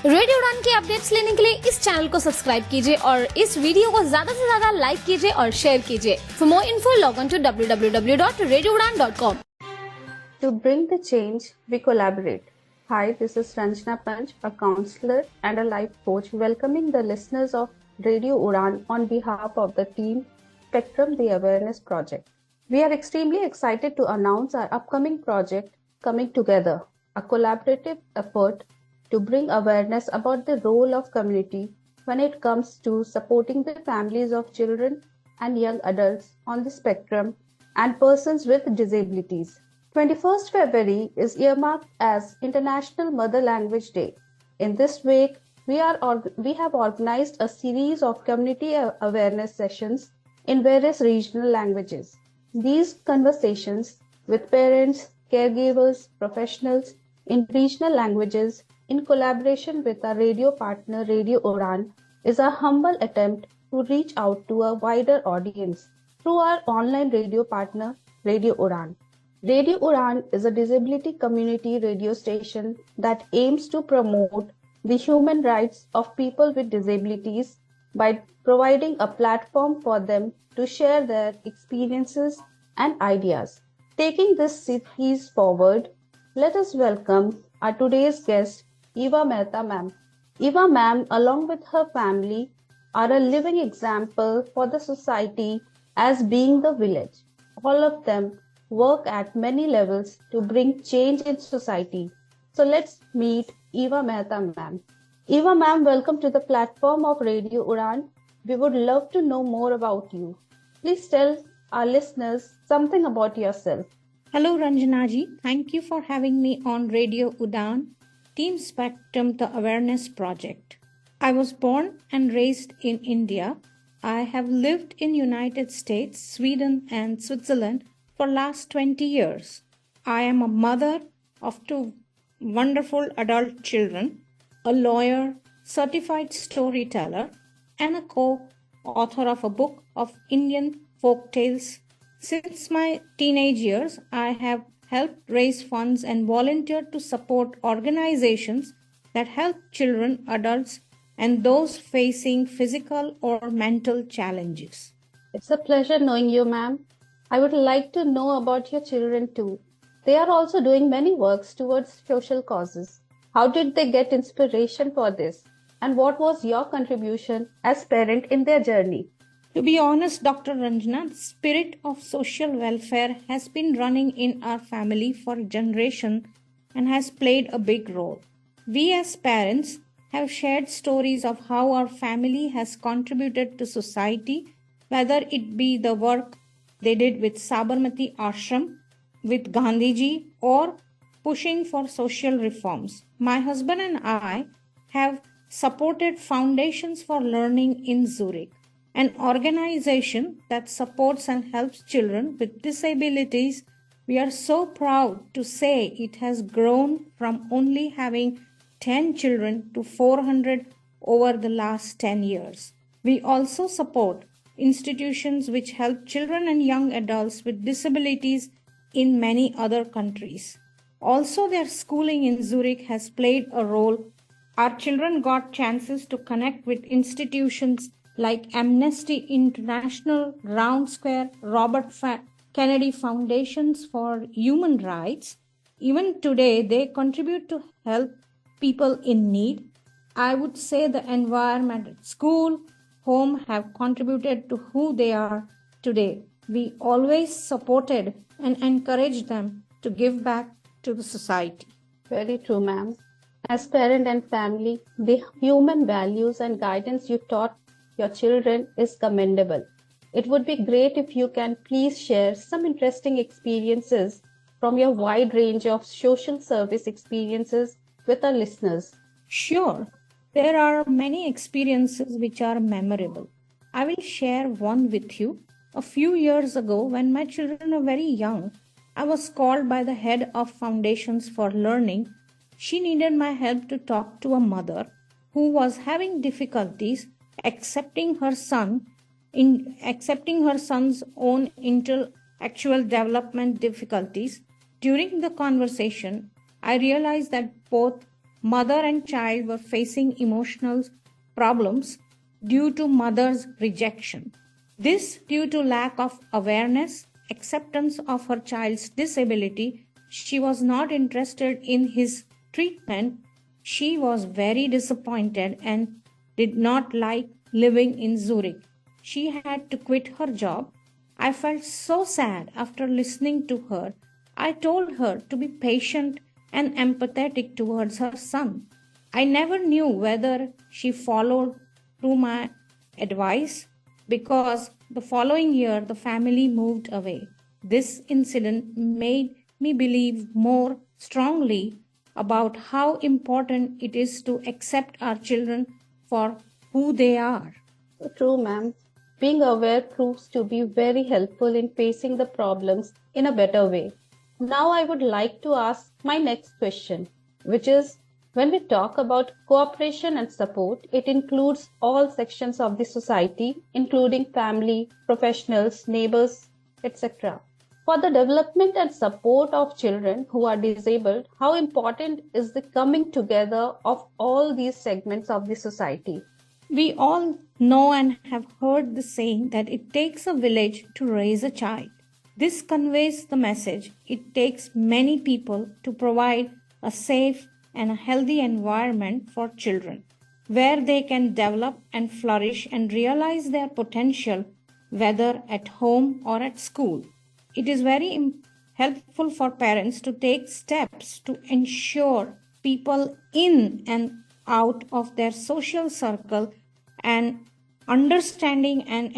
Radio उड़ान के updates लेने के लिए इस चैनल को सब्सक्राइब कीजिए और इस वीडियो को ज्यादा से ज्यादा लाइक कीजिए और शेयर कीजिए। For more info log on to www.radioudan.com। To bring the change, we collaborate. Hi, this is Ranajna Panch, a counselor and a life coach, welcoming the listeners of Radio Udan on behalf of the team Spectrum the Awareness Project. We are extremely excited to announce our upcoming project, Coming Together, a collaborative effort to bring awareness about the role of community when it comes to supporting the families of children and young adults on the spectrum and persons with disabilities. 21st February is earmarked as International Mother Language Day. In this week, we have organized a series of community awareness sessions in various regional languages. These conversations with parents, caregivers, professionals in regional languages in collaboration with our radio partner Radio Udan is a humble attempt to reach out to a wider audience through our online radio partner Radio Udan. Radio Udan is a disability community radio station that aims to promote the human rights of people with disabilities by providing a platform for them to share their experiences and ideas. Taking this series forward, let us welcome our today's guest, Eva Mehta ma'am. Eva ma'am, along with her family, are a living example for the society as being the village. All of them work at many levels to bring change in society. So let's meet Eva Mehta ma'am. Eva ma'am, welcome to the platform of Radio Udan. We would love to know more about you. Please tell our listeners something about yourself. Hello Ranjana ji, thank you for having me on Radio Udan, Team Spectrum the Awareness Project. I was born and raised in India. I have lived in United States, Sweden and Switzerland for last 20 years. I am a mother of two wonderful adult children, a lawyer, certified storyteller, and a co-author of a book of Indian folk tales. Since my teenage years, I have helped raise funds and volunteered to support organizations that help children, adults, and those facing physical or mental challenges. It's a pleasure knowing you, ma'am. I would like to know about your children too. They are also doing many works towards social causes. How did they get inspiration for this? And what was your contribution as parent in their journey? To be honest, Dr. Ranjana, the spirit of social welfare has been running in our family for a generation and has played a big role. We as parents have shared stories of how our family has contributed to society, whether it be the work they did with Sabarmati Ashram, with Gandhiji, or pushing for social reforms. My husband and I have supported Foundations for Learning in Zurich, an organization that supports and helps children with disabilities. We are so proud to say it has grown from only having 10 children to 400 over the last 10 years. We also support institutions which help children and young adults with disabilities in many other countries. Also, their schooling in Zurich has played a role. Our children got chances to connect with institutions like Amnesty International, Round Square, Robert Kennedy Foundations for Human Rights. Even today, they contribute to help people in need. I would say the environment at school, home have contributed to who they are today. We always supported and encouraged them to give back to the society. Very true, ma'am. As parent and family, the human values and guidance you taught your children is commendable. It would be great if you can please share some interesting experiences from your wide range of social service experiences with our listeners. Sure, there are many experiences which are memorable. I will share one with you. A few years ago, when my children were very young, I was called by the head of Foundations for Learning. She needed my help to talk to a mother who was having difficulties accepting her son's own intellectual development difficulties. During the conversation, I realized that both mother and child were facing emotional problems due to mother's rejection. This due to lack of awareness, acceptance of her child's disability. She was not interested in his treatment. She was very disappointed and did not like living in Zurich. She had to quit her job. I felt so sad after listening to her. I told her to be patient and empathetic towards her son. I never knew whether she followed through my advice because the following year the family moved away. This incident made me believe more strongly about how important it is to accept our children for who they are. True, ma'am. Being aware proves to be very helpful in facing the problems in a better way. Now I would like to ask my next question, which is, when we talk about cooperation and support, it includes all sections of the society, including family, professionals, neighbors, etc. For the development and support of children who are disabled, how important is the coming together of all these segments of the society? We all know and have heard the saying that it takes a village to raise a child. This conveys the message it takes many people to provide a safe and a healthy environment for children, where they can develop and flourish and realize their potential, whether at home or at school. It is very helpful for parents to take steps to ensure people in and out of their social circle and understanding and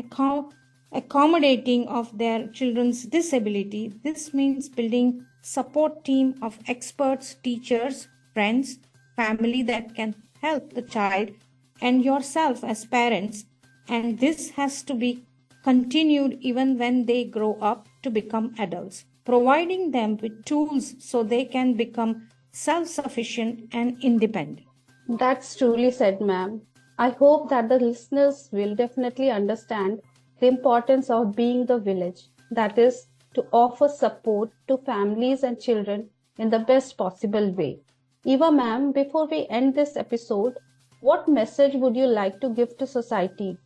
accommodating of their children's disability. This means building support team of experts, teachers, friends, family that can help the child and yourself as parents, and this has to be continued even when they grow up to become adults, providing them with tools so they can become self-sufficient and independent. That's truly said, ma'am. I hope that the listeners will definitely understand the importance of being the village, that is, to offer support to families and children in the best possible way. Eva ma'am, before we end this episode, what message would you like to give to society?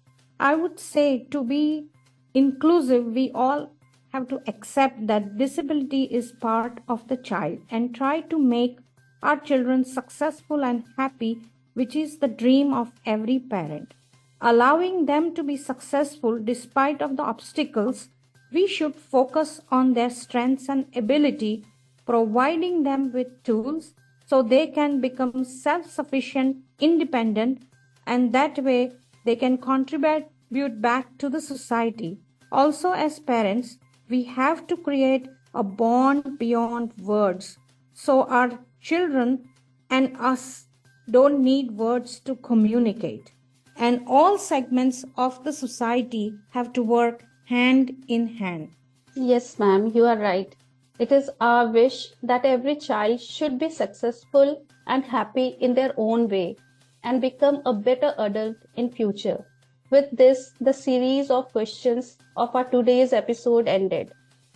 I would say, to be inclusive, we all have to accept that disability is part of the child and try to make our children successful and happy, which is the dream of every parent. Allowing them to be successful despite of the obstacles, we should focus on their strengths and ability, providing them with tools so they can become self-sufficient, independent, and that way they can contribute back to the society. Also, as parents, we have to create a bond beyond words, so our children and us don't need words to communicate. And all segments of the society have to work hand in hand. Yes, ma'am, you are right. It is our wish that every child should be successful and happy in their own way and become a better adult in future. With this, the series of questions of our today's episode ended.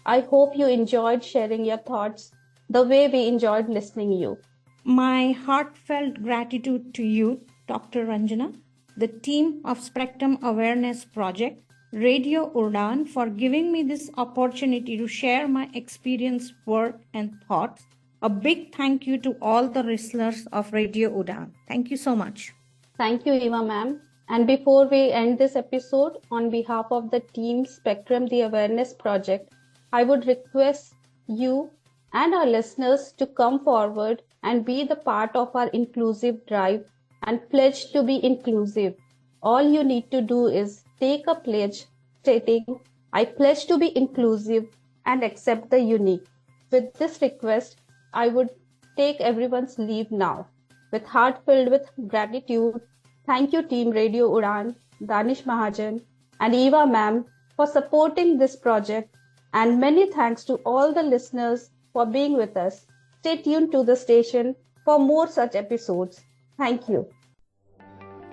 I hope you enjoyed sharing your thoughts the way we enjoyed listening you. My heartfelt gratitude to you, Dr. Ranjana, the team of Spectrum Awareness Project, Radio Udaan, for giving me this opportunity to share my experience, work, and thoughts. A big thank you to all the listeners of Radio Udaan. Thank you so much. Thank you, Eva ma'am. And before we end this episode, on behalf of the team Spectrum the Awareness Project, I would request you and our listeners to come forward and be the part of our inclusive drive and pledge to be inclusive. All you need to do is take a pledge stating, I pledge to be inclusive and accept the unique. With this request, I would take everyone's leave now. With heart filled with gratitude, thank you Team Radio Udaan, Danish Mahajan and Eva ma'am for supporting this project, and many thanks to all the listeners for being with us. Stay tuned to the station for more such episodes. Thank you.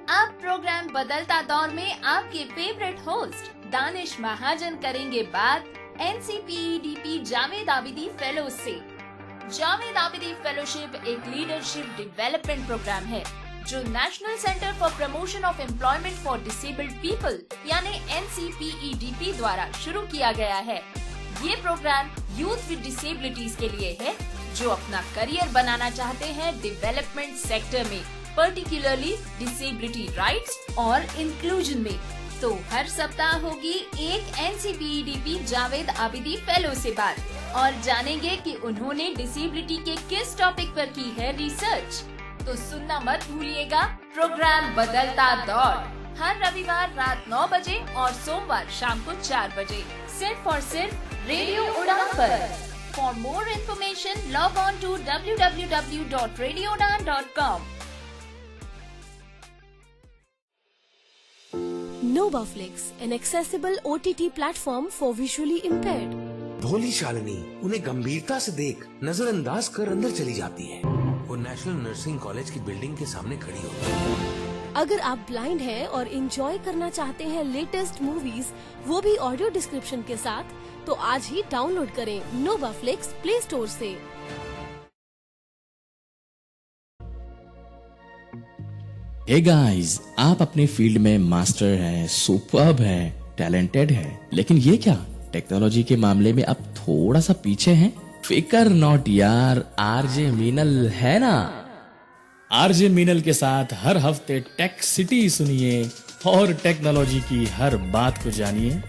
अब programme बदलता दौर में आपके favourite host Danish महाजन करेंगे बात NCPEDP Javed Abidi fellows से। Javed Abidi fellowship एक leadership development programme है जो national centre for promotion of employment for disabled people यानी NCPEDP द्वारा शुरू किया गया है। ये प्रोग्राम यूथ विद डिसेबिलिटीज के लिए है जो अपना करियर बनाना चाहते हैं डेवलपमेंट सेक्टर में, पर्टिकुलरली डिसेबिलिटी राइट्स और इंक्लूजन में। तो हर सप्ताह होगी एक NCPEDP जावेद आबिदी फेलो से बात और जानेंगे कि उन्होंने डिसेबिलिटी के किस टॉपिक पर की है रिसर्च। तो सुनना मत भूलिएगा प्रोग्राम बदलता दौर हर रविवार रात 9 बजे और सोमवार शाम को 4 बजे सिर्फ और सिर्फ रेडियो उड़ान पर। For more information log on to www.radioudan.com। Novaflix, an accessible OTT platform for visually impaired. भोली शालिनी उन्हें गंभीरता से देख नजरअंदाज कर अंदर चली जाती है। वो नेशनल नर्सिंग कॉलेज की बिल्डिंग के सामने खड़ी होती है। अगर आप ब्लाइंड हैं और एंजॉय करना चाहते हैं लेटेस्ट मूवीज, वो भी ऑडियो डिस्क्रिप्शन के साथ, तो आज ही डाउनलोड करें Novaflix प्ले स्टोर से। हे गाइस, आप अपने फील्ड में मास्टर हैं, सुपर्ब हैं, टैलेंटेड हैं, लेकिन ये क्या टेक्नोलॉजी के मामले में आप थोड़ा सा पीछे हैं? फिकर नॉट यार, आरजे मीनल है ना। आरजे मीनल के साथ हर हफ्ते टेक सिटी सुनिए और टेक्नोलॉजी की हर बात को जानिए।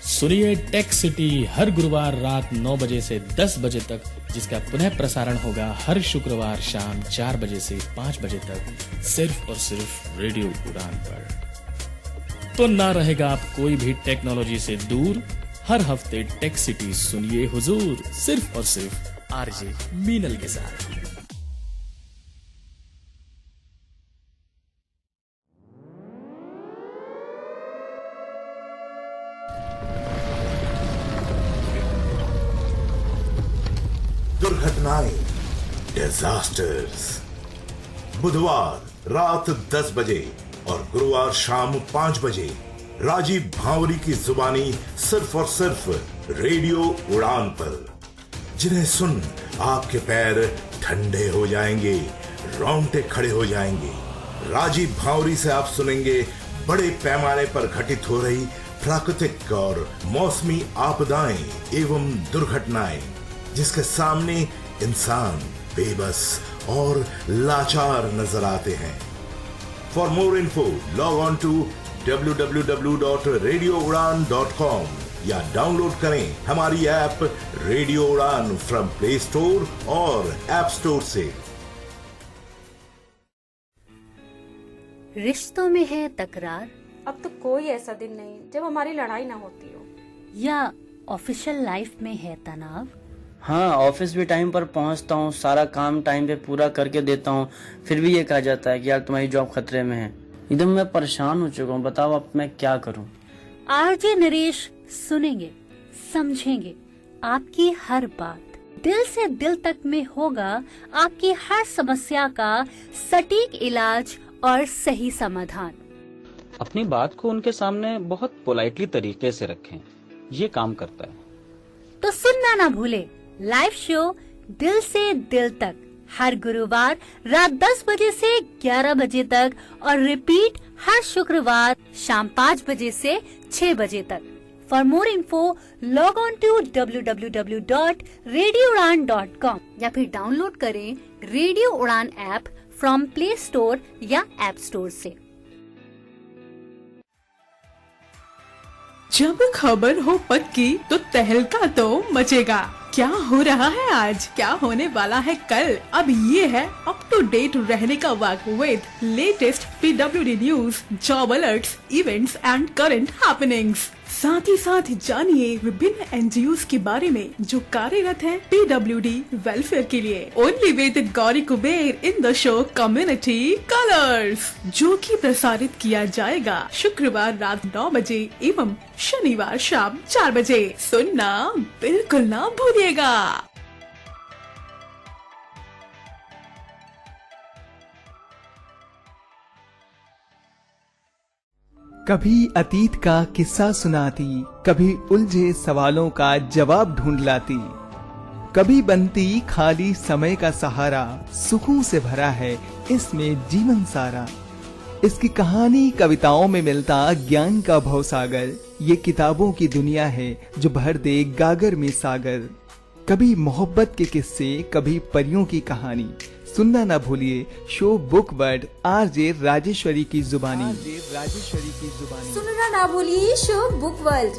सुनिए टेक सिटी हर गुरुवार रात 9 बजे से 10 बजे तक, जिसका पुनः प्रसारण होगा हर शुक्रवार शाम 4 बजे से 5 बजे तक सिर्फ और सिर्फ रेडियो उड़ान पर। तो ना रहेगा आप कोई भी टेक्नोलॉजी से दूर। हर हफ्ते टेक सिटी सुनिए हुजूर, सिर्फ और सिर्फ आरजे मीनल के साथ। दुर्घटनाएं, डिजास्टर्स। बुधवार रात 10 बजे और गुरुवार शाम 5 बजे राजीव भावरी की जुबानी सिर्फ और सिर्फ रेडियो उड़ान पर, जिन्हें सुन आपके पैर ठंडे हो जाएंगे, रोंगटे खड़े हो जाएंगे। राजीव भावरी से आप सुनेंगे बड़े पैमाने पर घटित हो रही प्राकृतिक और मौसमी आपदाएं एवं दुर्घटनाएं, जिसके सामने इंसान बेबस और लाचार नजर आते हैं। For more info log on to www.radioudan.com या डाउनलोड करें हमारी app Radio Udan from Play Store और ऐप स्टोर से। रिश्तों में है तकरार, अब तो कोई ऐसा दिन नहीं जब हमारी लड़ाई ना होती हो। या ऑफिशियल लाइफ में है तनाव। हाँ, ऑफिस भी टाइम पर पहुंचता हूँ, सारा काम टाइम पे पूरा करके देता हूँ, फिर भी ये कहा जाता है कि यार तुम्हारी जॉब खतरे में है। एकदम मैं परेशान हो चुका हूँ, बताओ अब मैं क्या करूँ। आरजे नरेश सुनेंगे, समझेंगे आपकी हर बात, दिल से दिल तक में होगा आपकी हर समस्या का सटीक इलाज और सही समाधान। अपनी बात को उनके सामने बहुत पोलाइटली तरीके से रखें, ये काम करता है। तो सुनना ना भूले लाइव शो दिल से दिल तक हर गुरुवार रात 10 बजे से 11 बजे तक और रिपीट हर शुक्रवार शाम 5 बजे से 6 बजे तक। For more info log on to www.radioudan.com या फिर डाउनलोड करें Radio Udan app from Play Store या ऐप स्टोर से। जब खबर हो पक्की तो तहलका तो मचेगा। क्या हो रहा है आज, क्या होने वाला है कल, अब ये है अप टू डेट रहने का वक्त with latest PWD news, job alerts, events and current happenings. साथ ही साथ जानिए विभिन्न NGOs के बारे में जो कार्यरत हैं PWD वेलफेयर के लिए। Only with Gauri Kuber in the show community colours, जो कि प्रसारित किया जाएगा शुक्रवार रात 9 बजे एवं शनिवार शाम 4 बजे। सुनना बिल्कुल ना भूलिएगा। कभी अतीत का किस्सा सुनाती, कभी उलझे सवालों का जवाब ढूंढ लाती। कभी बनती खाली समय का सहारा, सुखों से भरा है इसमें जीवन सारा। इसकी कहानी कविताओं में मिलता ज्ञान का भवसागर, ये किताबों की दुनिया है जो भर दे गागर में सागर। कभी मोहब्बत के किस्से, कभी परियों की कहानी। सुनना ना भूलिए show book word RJ Rajeshwari की जुबानी। सुनना ना भूलिए शो बुक वर्ल्ड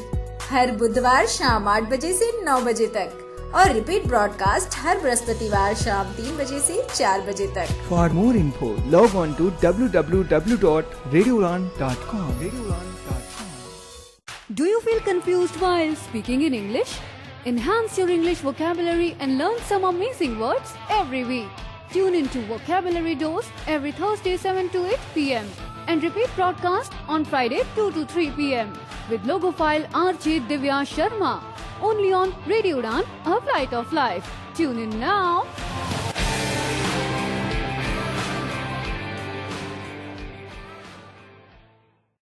हर बुधवार शाम 8 बजे से 9 बजे तक और रिपीट ब्रॉडकास्ट हर बृहस्पतिवार शाम 3 बजे से 4 बजे तक। For more info, log on to www.radiouran.com. Do you feel confused while speaking in English? Enhance your English vocabulary and learn some amazing words every week. Tune into Vocabulary Dose every Thursday 7 to 8 p.m. and repeat broadcast on Friday 2 to 3 p.m. with logo file RJ Divya Sharma. Only on Radio Udan, a flight of life. Tune in now.